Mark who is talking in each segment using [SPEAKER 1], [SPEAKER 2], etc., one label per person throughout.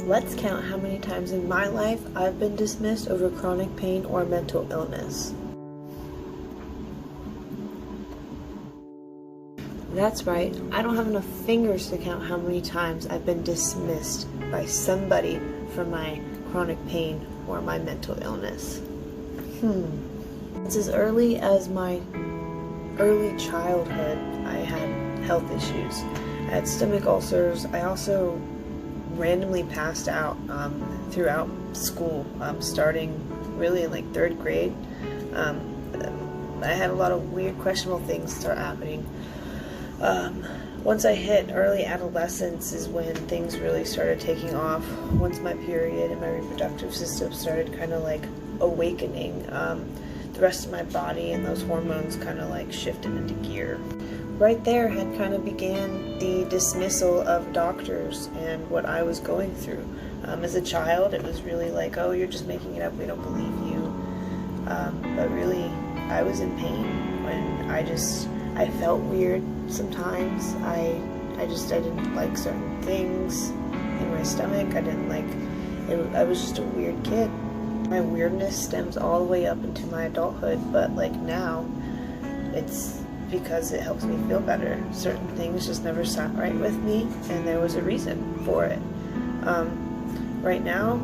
[SPEAKER 1] Let's count how many times in my life I've been dismissed over chronic pain or mental illness. That's right, I don't have enough fingers to count how many times I've been dismissed by somebody for my chronic pain or my mental illness. It's as early as my early childhood, I had health issues. I had stomach ulcers. I also randomly passed out throughout school, starting really in like 3rd grade. I had a lot of weird, questionable things start happening. Once I hit early adolescence is when things really started taking off. Once my period and my reproductive system started kind of like awakening, the rest of my body and those hormones kind of like shifted into gear. Right there had kind of began the dismissal of doctors and what I was going through. As a child, it was really like, oh, you're just making it up, we don't believe you. But really, I was in pain when I felt weird sometimes. I didn't like certain things in my stomach. I didn't like it. I was just a weird kid. My weirdness stems all the way up into my adulthood, but like now, it's because it helps me feel better. Certain things just never sat right with me, and there was a reason for it. Right now,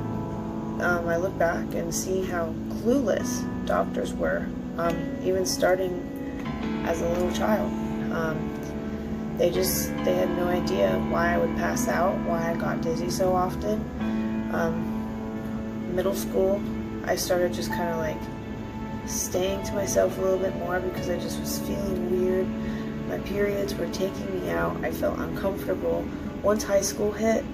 [SPEAKER 1] I look back and see how clueless doctors were, even starting as a little child. They had no idea why I would pass out, why I got dizzy so often. Middle school, I started just kind of like staying to myself a little bit more because I just was feeling weird. My periods were taking me out. I felt uncomfortable. Once high school hit,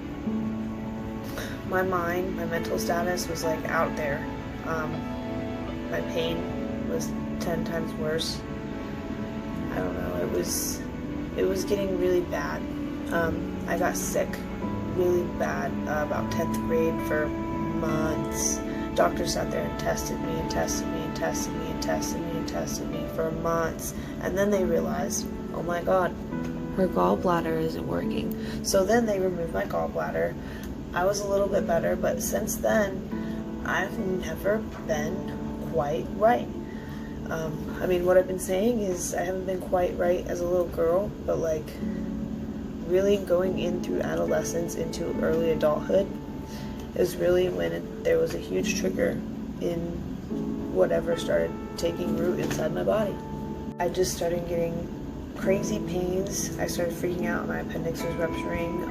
[SPEAKER 1] my mental status was like out there. My pain was 10 times worse. I don't know, it was getting really bad. I got sick really bad about 10th grade for months. Doctors sat there and tested me and tested me and tested me and tested me and tested me for months. And then they realized, oh my God, her gallbladder isn't working. So then they removed my gallbladder. I was a little bit better, but since then, I've never been quite right. What I've been saying is I haven't been quite right as a little girl, but like really going in through adolescence into early adulthood is really when there was a huge trigger in whatever started taking root inside my body. I just started getting crazy pains. I started freaking out. My appendix was rupturing.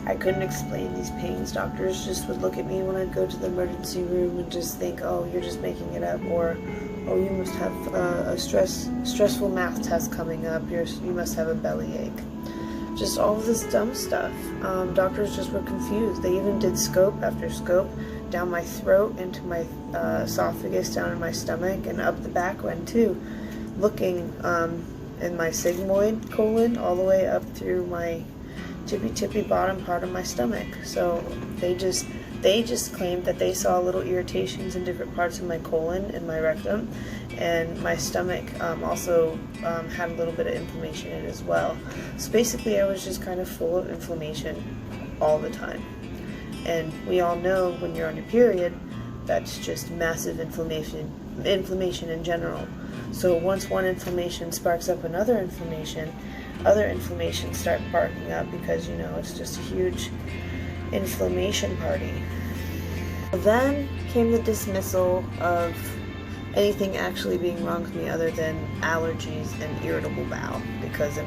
[SPEAKER 1] I couldn't explain these pains. Doctors just would look at me when I'd go to the emergency room and just think, oh, you're just making it up, or oh, you must have a stressful math test coming up, you must have a bellyache. Just all of this dumb stuff. Doctors just were confused. They even did scope after scope down my throat, into my esophagus, down in my stomach, and up the back one too, looking in my sigmoid colon all the way up through my tippy bottom part of my stomach. So they just claimed that they saw little irritations in different parts of my colon and my rectum, and my stomach also had a little bit of inflammation in it as well. So basically I was just kind of full of inflammation all the time. And we all know when you're on your period, that's just massive inflammation in general. So once one inflammation sparks up another inflammation, other inflammations start sparking up because, it's just a huge inflammation party. Then came the dismissal of anything actually being wrong with me other than allergies and irritable bowel, because,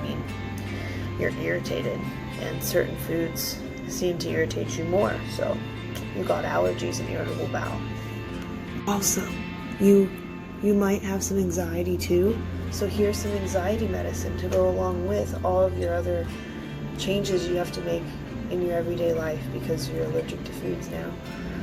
[SPEAKER 1] you're irritated and certain foods seem to irritate you more, so you got allergies and irritable bowel. Also, you might have some anxiety too, so here's some anxiety medicine to go along with all of your other changes you have to make in your everyday life because you're allergic to foods now.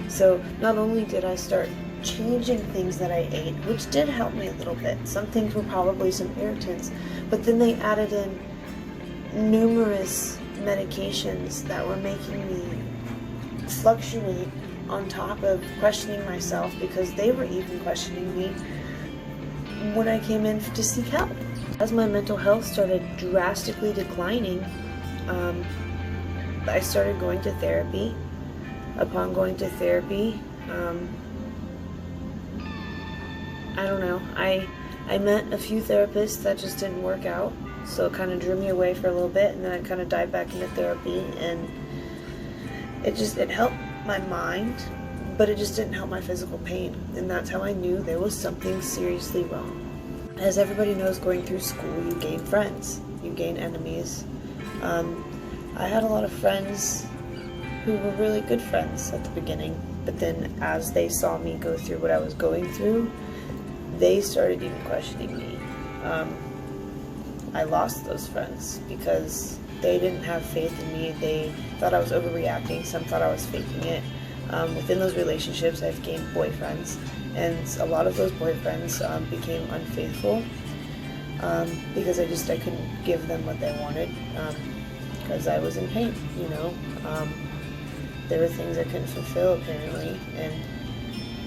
[SPEAKER 1] So not only did I start changing things that I ate, which did help me a little bit, some things were probably some irritants, but then they added in numerous medications that were making me fluctuate on top of questioning myself, because they were even questioning me when I came in to seek help. As my mental health started drastically declining, I started going to therapy. Upon going to therapy, I don't know, I met a few therapists that just didn't work out, so it kind of drew me away for a little bit, and then I kind of dived back into therapy, and it helped my mind, but it just didn't help my physical pain, and that's how I knew there was something seriously wrong. As everybody knows, going through school, you gain friends, you gain enemies. I had a lot of friends who were really good friends at the beginning, but then as they saw me go through what I was going through, they started even questioning me. I lost those friends because they didn't have faith in me. They thought I was overreacting. Some thought I was faking it. Within those relationships, I've gained boyfriends, and a lot of those boyfriends became unfaithful because I couldn't give them what they wanted because I was in pain, you know. There were things I couldn't fulfill, apparently, and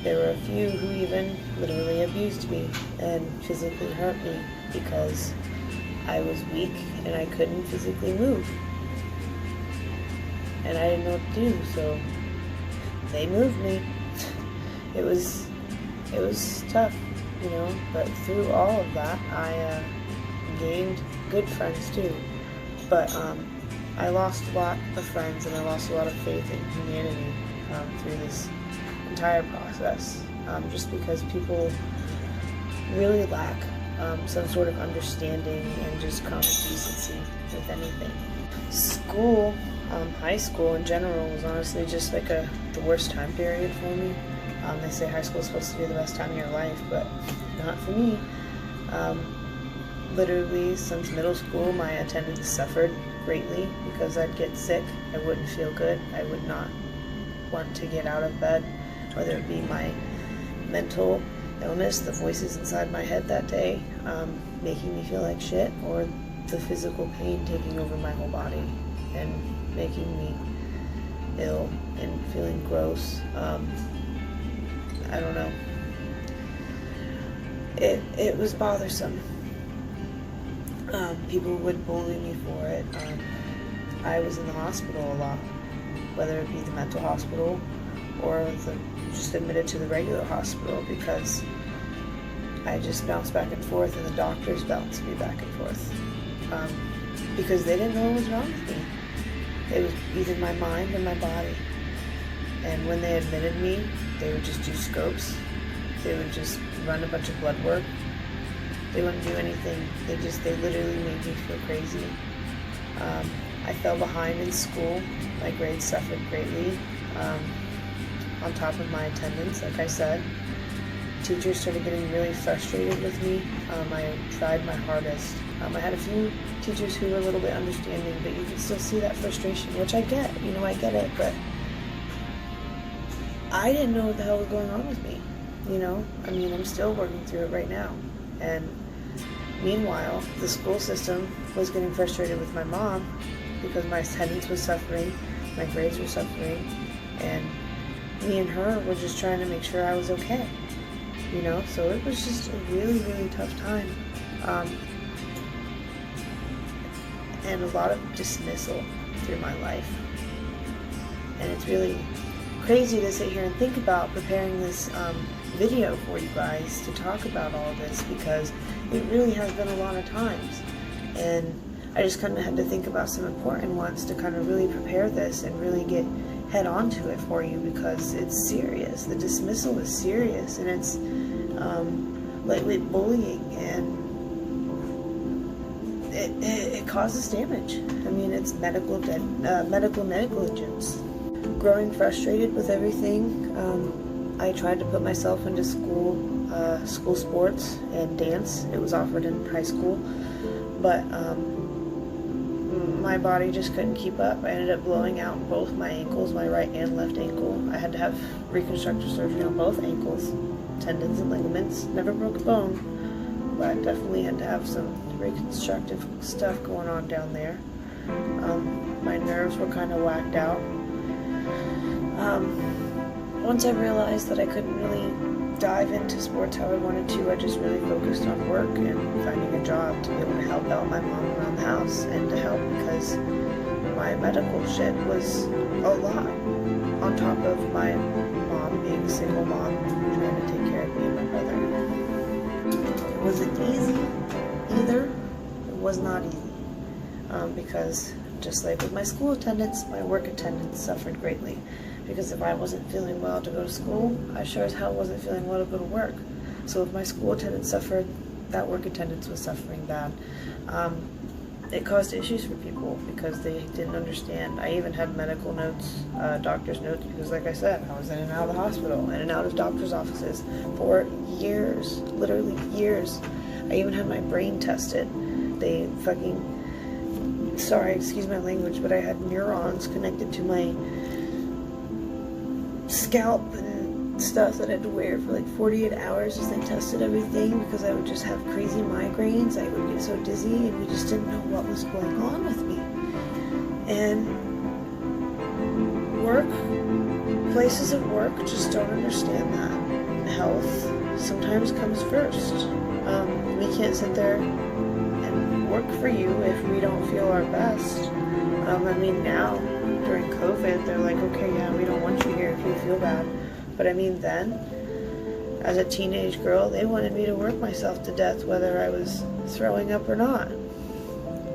[SPEAKER 1] there were a few who even literally abused me and physically hurt me because I was weak and I couldn't physically move. And I didn't know what to do, so they moved me. It was tough, you know, but through all of that, I gained good friends too. But I lost a lot of friends, and I lost a lot of faith in humanity through this entire process, just because people really lack some sort of understanding and just common decency with anything. School, high school in general, was honestly just like the worst time period for me. They say high school is supposed to be the best time of your life, but not for me. Literally, since middle school, my attendance suffered greatly because I'd get sick, I wouldn't feel good, I would not want to get out of bed, whether it be my mental illness, the voices inside my head that day making me feel like shit, or the physical pain taking over my whole body and making me ill and feeling gross. I don't know. It was bothersome. People would bully me for it. I was in the hospital a lot, whether it be the mental hospital or just admitted to the regular hospital, because I just bounced back and forth, and the doctors bounced me back and forth because they didn't know what was wrong with me. It was either my mind or my body. And when they admitted me, they would just do scopes. They would just run a bunch of blood work. They wouldn't do anything. They literally made me feel crazy. I fell behind in school. My grades suffered greatly. On top of my attendance, like I said. Teachers started getting really frustrated with me. I tried my hardest. I had a few teachers who were a little bit understanding, but you could still see that frustration, which I get. You know, I get it, but I didn't know what the hell was going on with me. You know, I mean, I'm still working through it right now. And meanwhile, the school system was getting frustrated with my mom because my attendance was suffering, my grades were suffering, and me and her were just trying to make sure I was okay. You know, so it was just a really, really tough time. And a lot of dismissal through my life. And it's really crazy to sit here and think about preparing this video for you guys to talk about all of this, because it really has been a lot of times. And I just kind of had to think about some important ones to kind of really prepare this and really get head on to it for you, because it's serious. The dismissal is serious, and it's lightweight bullying, and it causes damage. I mean, it's medical negligence. Growing frustrated with everything, I tried to put myself into school sports and dance. It was offered in high school, but my body just couldn't keep up. I ended up blowing out both my ankles, my right and left ankle. I had to have reconstructive surgery on both ankles, tendons and ligaments. Never broke a bone, but definitely had to have some reconstructive stuff going on down there. My nerves were kind of whacked out. Once I realized that I couldn't really dive into sports how I wanted to, I just really focused on work and finding a job to be able to help out my mom around the house, and to help because my medical shit was a lot, on top of my mom being a single mom, trying to take care of me and my brother. It wasn't easy either. It was not easy, because just like with my school attendance, my work attendance suffered greatly. Because if I wasn't feeling well to go to school, I sure as hell wasn't feeling well to go to work. So if my school attendance suffered, that work attendance was suffering bad. It caused issues for people because they didn't understand. I even had medical notes, doctor's notes, because like I said, I was in and out of the hospital, in and out of doctor's offices for years, literally years. I even had my brain tested. They fucking, sorry, excuse my language, but I had neurons connected to my scalp and stuff that I had to wear for like 48 hours as they tested everything, because I would just have crazy migraines. I would get so dizzy, and we just didn't know what was going on with me. And places of work just don't understand that. Health sometimes comes first. We can't sit there and work for you if we don't feel our best. I mean, now during COVID, they're like, okay, yeah, we don't want you here if you feel bad. But I mean, then, as a teenage girl, they wanted me to work myself to death whether I was throwing up or not.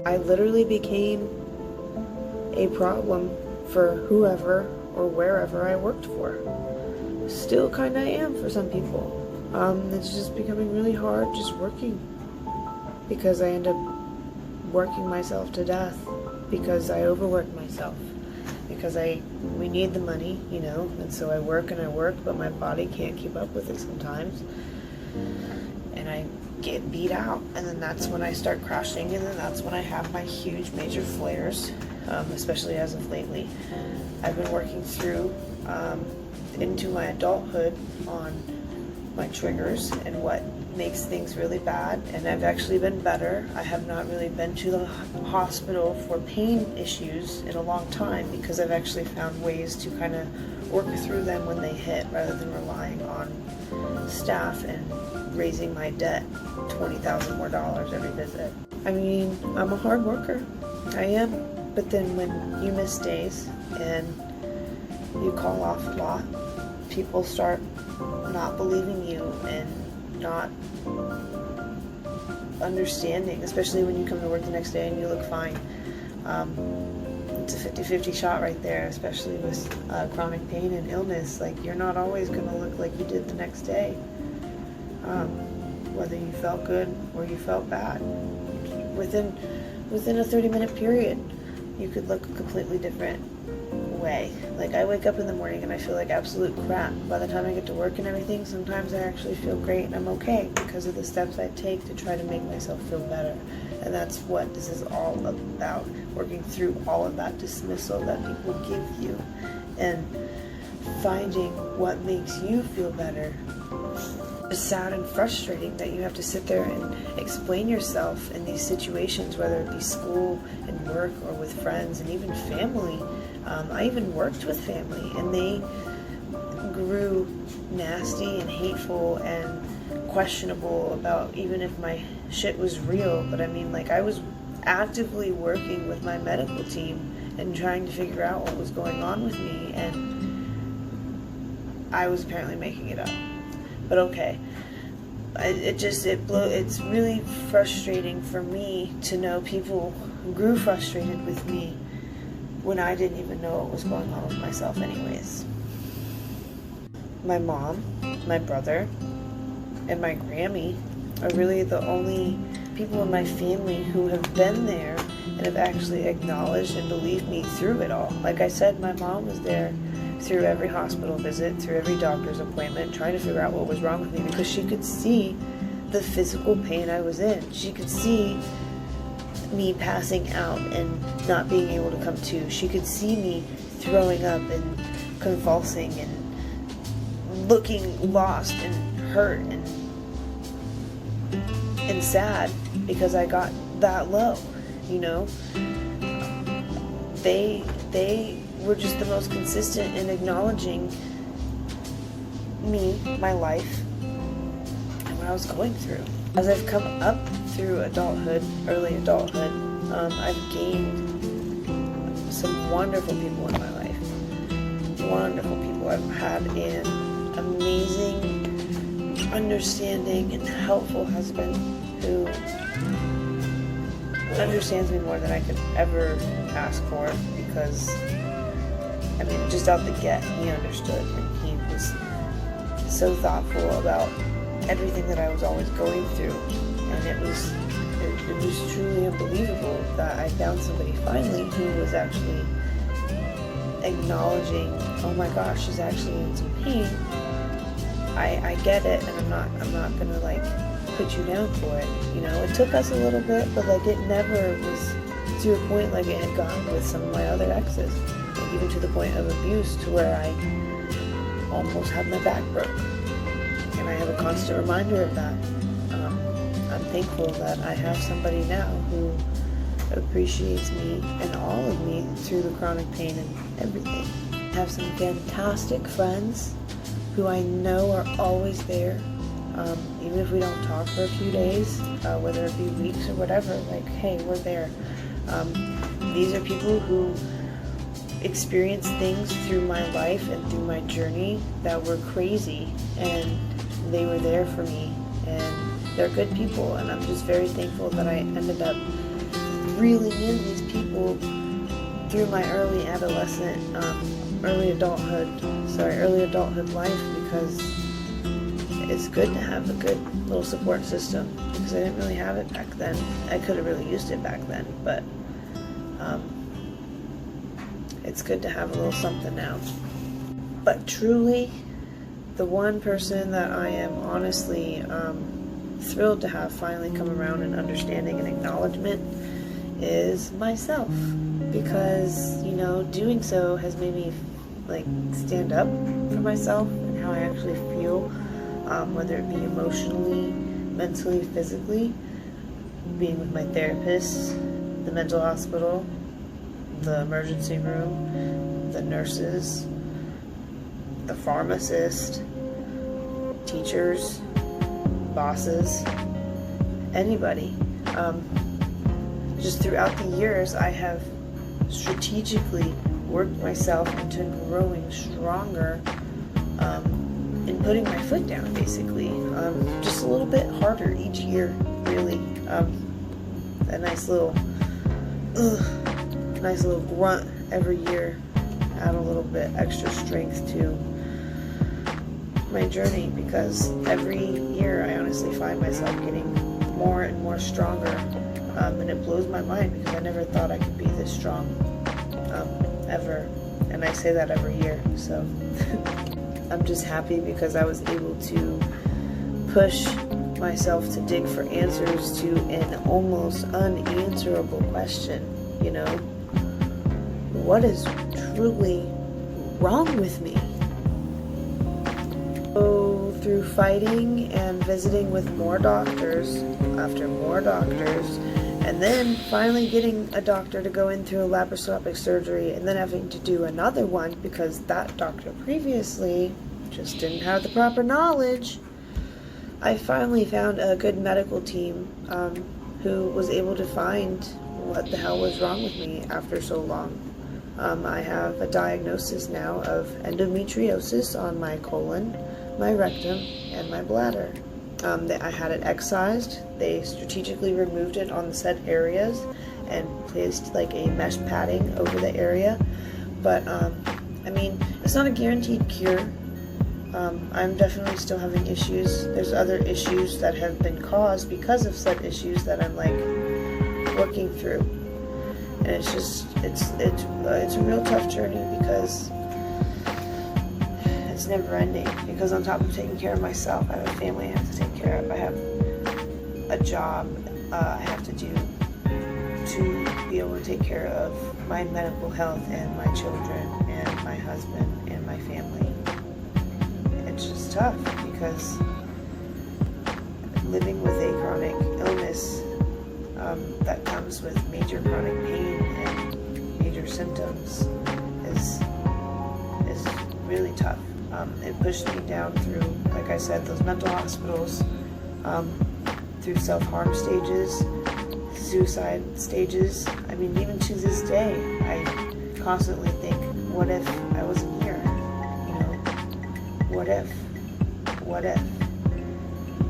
[SPEAKER 1] I literally became a problem for whoever or wherever I worked for. Still kinda am for some people. It's just becoming really hard just working, because I end up working myself to death because I overwork myself. Because we need the money, you know, and so I work and I work, but my body can't keep up with it sometimes. And I get beat out, and then that's when I start crashing, and then that's when I have my huge major flares, especially as of lately. I've been working through into my adulthood on my triggers and what makes things really bad, and I've actually been better. I have not really been to the hospital for pain issues in a long time, because I've actually found ways to kind of work through them when they hit, rather than relying on staff and raising my debt $20,000 more every visit. I mean, I'm a hard worker. I am. But then when you miss days and you call off a lot, people start not believing you and not understanding, especially when you come to work the next day and you look fine. It's a 50-50 shot right there, especially with chronic pain and illness. Like, you're not always going to look like you did the next day, whether you felt good or you felt bad. Within a 30-minute period, you could look a completely different way. Like, I wake up in the morning and I feel like absolute crap. By the time I get to work and everything, sometimes I actually feel great and I'm okay because of the steps I take to try to make myself feel better. And that's what this is all about, working through all of that dismissal that people give you and finding what makes you feel better. It's sad and frustrating that you have to sit there and explain yourself in these situations, whether it be school and work or with friends and even family. I even worked with family, and they grew nasty and hateful and questionable about even if my shit was real. But I mean, like, I was actively working with my medical team and trying to figure out what was going on with me, and I was apparently making it up. But okay, it's really frustrating for me to know people grew frustrated with me when I didn't even know what was going on with myself anyways. My mom, my brother, and my Grammy are really the only people in my family who have been there and have actually acknowledged and believed me through it all. Like I said, my mom was there through every hospital visit, through every doctor's appointment, trying to figure out what was wrong with me, because she could see the physical pain I was in. She could see me passing out and not being able to come to. She could see me throwing up and convulsing and looking lost and hurt and sad because I got that low, you know. They were just the most consistent in acknowledging me, my life, and what I was going through. As I've come up through adulthood, early adulthood, I've gained some wonderful people in my life. Wonderful people. I've had an amazing, understanding, and helpful husband who understands me more than I could ever ask for, because, I mean, just out the get, he understood, and he was so thoughtful about everything that I was always going through, and it was truly unbelievable that I found somebody finally who was actually acknowledging, oh my gosh, she's actually in some pain. I get it, and I'm not gonna like put you down for it. You know, it took us a little bit, but like it never was to a point like it had gone with some of my other exes, even to the point of abuse, to where I almost had my back broke. And I have a constant reminder of that. I'm thankful that I have somebody now who appreciates me and all of me through the chronic pain and everything. I have some fantastic friends who I know are always there, even if we don't talk for a few days, whether it be weeks or whatever, like, hey, we're there. These are people who experienced things through my life and through my journey that were crazy, and they were there for me, and they're good people, and I'm just very thankful that I ended up reeling in these people through my early adulthood life, because it's good to have a good little support system, because I didn't really have it back then. I could have really used it back then, but it's good to have a little something now. But truly, the one person that I am honestly thrilled to have finally come around and understanding and acknowledgement is myself, because, you know, doing so has made me like stand up for myself and how I actually feel, whether it be emotionally, mentally, physically, being with my therapist, the mental hospital, the emergency room, the nurses, the pharmacist, teachers, bosses, anybody. Just throughout the years, I have strategically worked myself into growing stronger, and putting my foot down, basically. Just a little bit harder each year, really. A nice little grunt every year. Add a little bit extra strength to my journey, because every year I honestly find myself getting more and more stronger, and it blows my mind, because I never thought I could be this strong, ever, and I say that every year, so I'm just happy because I was able to push myself to dig for answers to an almost unanswerable question, you know, what is truly wrong with me? So through fighting and visiting with more doctors, after more doctors, and then finally getting a doctor to go in through a laparoscopic surgery, and then having to do another one because that doctor previously just didn't have the proper knowledge, I finally found a good medical team who was able to find what the hell was wrong with me after so long. I have a diagnosis now of endometriosis on my colon, my rectum, and my bladder. I had it excised. They strategically removed it on the said areas and placed like a mesh padding over the area. But, I mean, it's not a guaranteed cure. I'm definitely still having issues. There's other issues that have been caused because of said issues that I'm like working through. And it's just, it's a real tough journey, because it's never ending, because on top of taking care of myself, I have a family I have to take care of. I have a job I have to do to be able to take care of my medical health and my children and my husband and my family. It's just tough, because living with a chronic illness that comes with major chronic pain and major symptoms is really tough. It pushed me down through, like I said, those mental hospitals, through self-harm stages, suicide stages. I mean, even to this day, I constantly think, what if I wasn't here? You know, what if?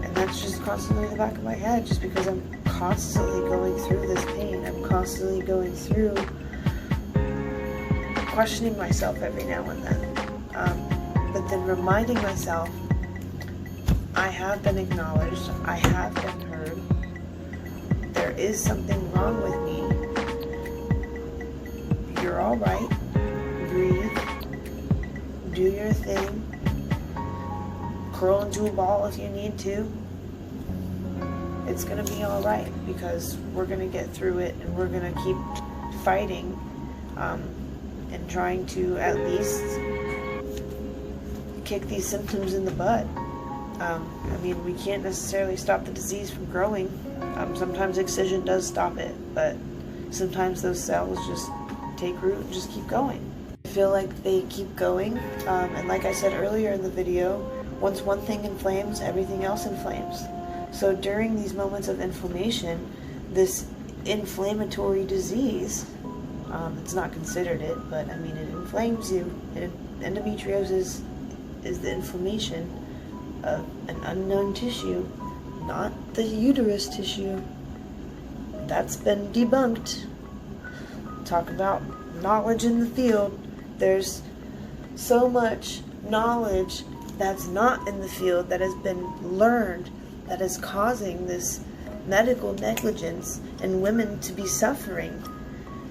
[SPEAKER 1] And that's just constantly in the back of my head, just because I'm constantly going through this pain. I'm constantly going through questioning myself every now and then. But then reminding myself, I have been acknowledged, I have been heard, there is something wrong with me, you're alright, breathe, do your thing, curl into a ball if you need to. It's going to be alright, because we're going to get through it, and we're going to keep fighting and trying to at least kick these symptoms in the bud. I mean, we can't necessarily stop the disease from growing. Sometimes excision does stop it, but sometimes those cells just take root and just keep going. I feel like they keep going, and like I said earlier in the video, once one thing inflames, everything else inflames. So during these moments of inflammation, this inflammatory disease, it's not considered it, but I mean, it inflames you. Endometriosis is the inflammation of an unknown tissue, not the uterus tissue. That's been debunked. Talk about knowledge in the field. There's so much knowledge that's not in the field that has been learned that is causing this medical negligence and women to be suffering.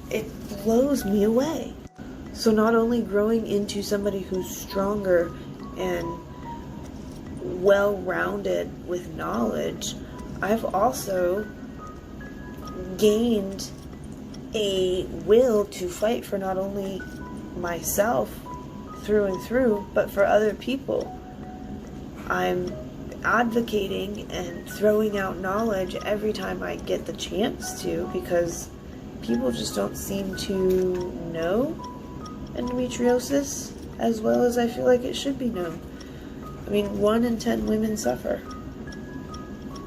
[SPEAKER 1] It blows me away. So not only growing into somebody who's stronger and well-rounded with knowledge, I've also gained a will to fight for not only myself through and through, but for other people. I'm advocating and throwing out knowledge every time I get the chance to, because people just don't seem to know endometriosis as well as I feel like it should be known. I mean, 1 in 10 women suffer.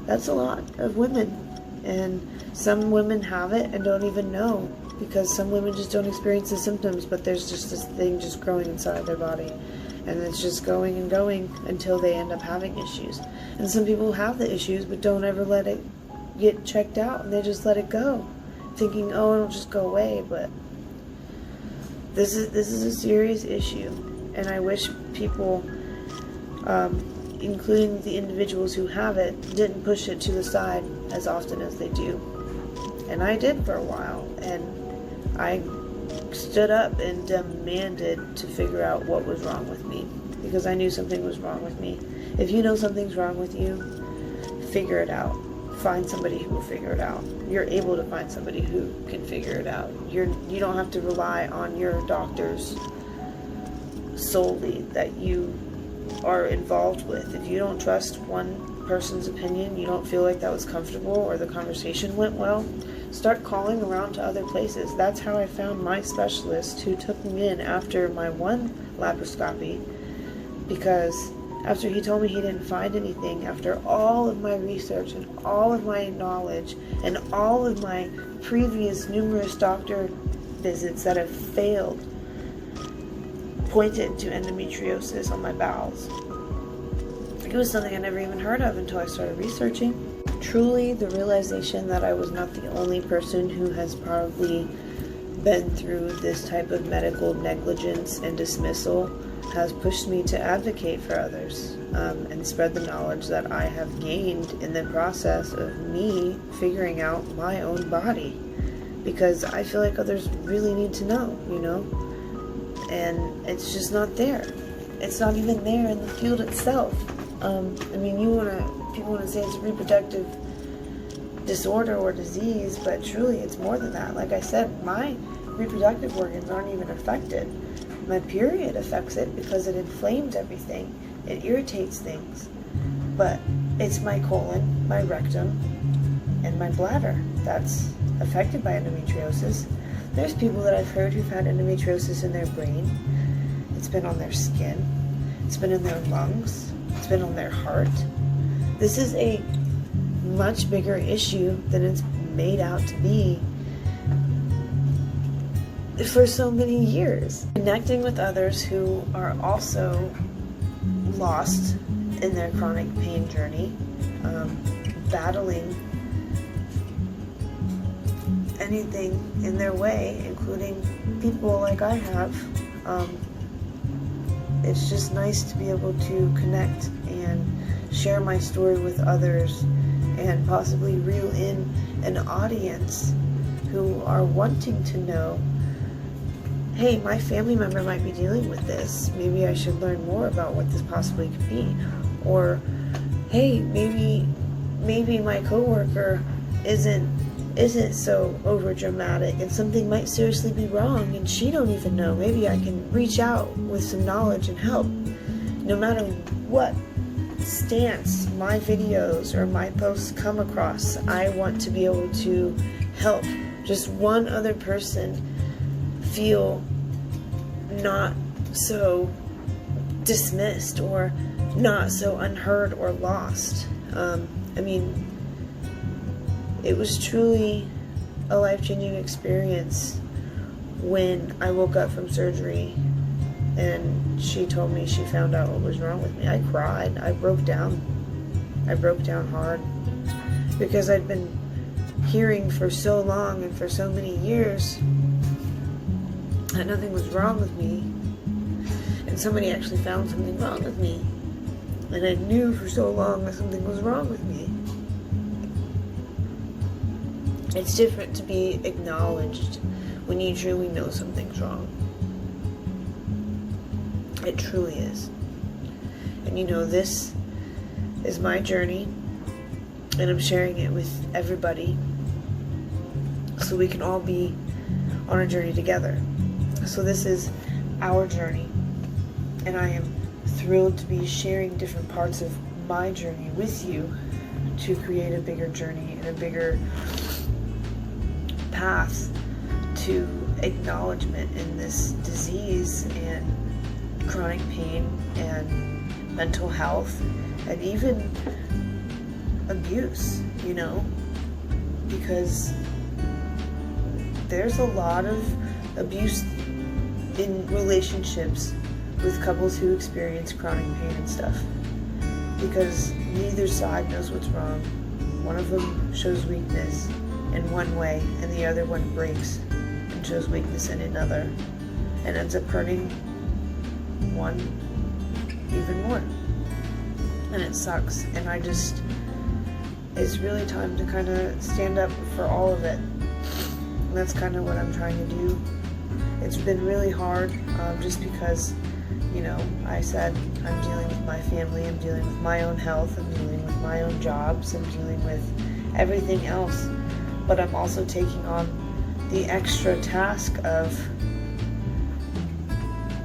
[SPEAKER 1] That's a lot of women. And some women have it and don't even know, because some women just don't experience the symptoms, but there's just this thing just growing inside their body. And it's just going and going until they end up having issues. And some people have the issues but don't ever let it get checked out, and they just let it go, thinking, oh, it'll just go away. But this is a serious issue, and I wish people, including the individuals who have it, didn't push it to the side as often as they do. And I did for a while, and I stood up and demanded to figure out what was wrong with me, because I knew something was wrong with me. If you know something's wrong with you, figure it out. Find somebody who will figure it out. You're able to find somebody who can figure it out. You don't have to rely on your doctors solely that you are involved with. If you don't trust one person's opinion, you don't feel like that was comfortable or the conversation went well, start calling around to other places. That's how I found my specialist, who took me in after my one laparoscopy, because after he told me he didn't find anything, after all of my research and all of my knowledge and all of my previous numerous doctor visits that have failed pointed to endometriosis on my bowels. It was something I never even heard of until I started researching. Truly, the realization that I was not the only person who has probably been through this type of medical negligence and dismissal has pushed me to advocate for others, and spread the knowledge that I have gained in the process of me figuring out my own body, because I feel like others really need to know, and it's just not there. It's not even there in the field itself. I mean, people want to say it's a reproductive disorder or disease, but truly it's more than that. Like I said, my reproductive organs aren't even affected. My period affects it because it inflames everything. It irritates things. But it's my colon, my rectum, and my bladder that's affected by endometriosis. There's people that I've heard who've had endometriosis in their brain. It's been on their skin. It's been in their lungs. It's been on their heart. This is a much bigger issue than it's made out to be. for so many years. Connecting with others who are also lost in their chronic pain journey, battling anything in their way, including people like I have. It's just nice to be able to connect and share my story with others and possibly reel in an audience who are wanting to know, hey, my family member might be dealing with this. Maybe I should learn more about what this possibly could be. Or, hey, maybe my coworker isn't so over dramatic and something might seriously be wrong and she don't even know. Maybe I can reach out with some knowledge and help. No matter what stance my videos or my posts come across, I want to be able to help just one other person feel not so dismissed or not so unheard or lost. It was truly a life-changing experience when I woke up from surgery and she told me she found out what was wrong with me. I cried. I broke down. I broke down hard because I'd been hearing for so long and for so many years that nothing was wrong with me, and somebody actually found something wrong with me, and I knew for so long that something was wrong with me. It's different to be acknowledged when you truly know something's wrong. It truly is. And this is my journey, and I'm sharing it with everybody so we can all be on a journey together. So this is our journey, and I am thrilled to be sharing different parts of my journey with you to create a bigger journey and a bigger path to acknowledgement in this disease and chronic pain and mental health and even abuse, because there's a lot of abuse in relationships with couples who experience chronic pain and stuff, because neither side knows what's wrong. One of them shows weakness in one way and the other one breaks and shows weakness in another and ends up hurting one even more, and it sucks. And it's really time to kind of stand up for all of it, and that's kind of what I'm trying to do. It's been really hard, just because I said I'm dealing with my family, I'm dealing with my own health, I'm dealing with my own jobs, I'm dealing with everything else, but I'm also taking on the extra task of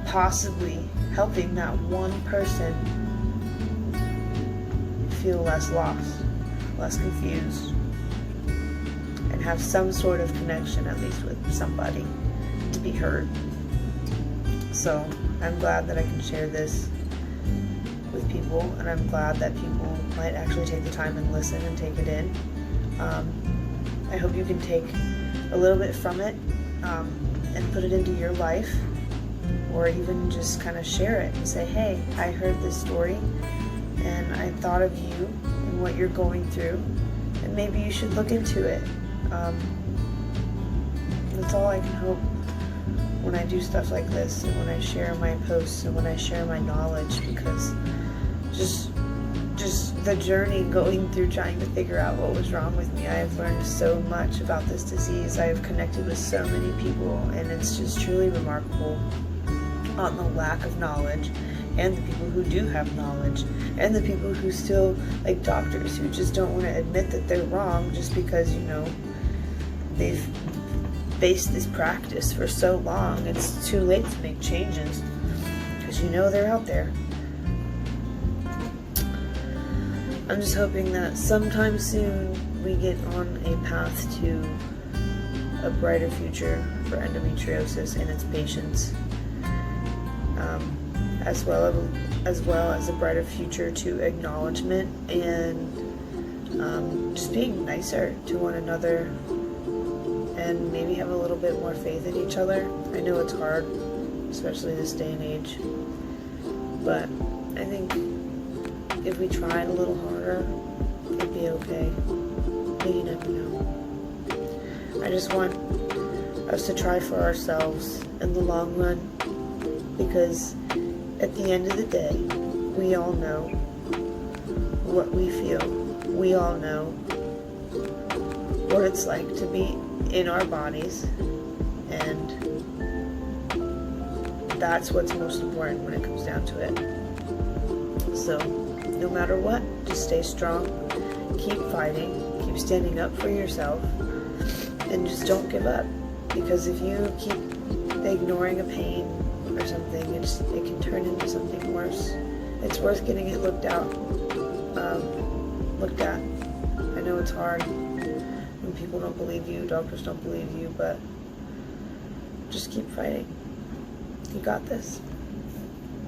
[SPEAKER 1] possibly helping that one person feel less lost, less confused, and have some sort of connection at least with somebody to be heard. So I'm glad that I can share this with people, and I'm glad that people might actually take the time and listen and take it in. I hope you can take a little bit from it and put it into your life, or even just kind of share it and say, hey, I heard this story and I thought of you and what you're going through, and maybe you should look into it. That's all I can hope when I do stuff like this, and when I share my posts, and when I share my knowledge, because just the journey going through trying to figure out what was wrong with me, I have learned so much about this disease. I have connected with so many people, and it's just truly remarkable on the lack of knowledge, and the people who do have knowledge, and the people who still, like doctors, who just don't want to admit that they're wrong just because, they've based this practice for so long. It's too late to make changes because they're out there. I'm just hoping that sometime soon we get on a path to a brighter future for endometriosis and its patients, as well as a brighter future to acknowledgement and just being nicer to one another and maybe have a little bit more faith in each other. I know it's hard, especially this day and age, but I think if we tried a little harder, it'd be okay. But you never know. I just want us to try for ourselves in the long run, because at the end of the day, we all know what we feel. We all know what it's like to be in our bodies, and that's what's most important when it comes down to it. So, no matter what, just stay strong, keep fighting, keep standing up for yourself, and just don't give up. Because if you keep ignoring a pain or something, it can turn into something worse. It's worth getting it looked at. I know it's hard when people don't believe you, doctors don't believe you, but just keep fighting. You got this.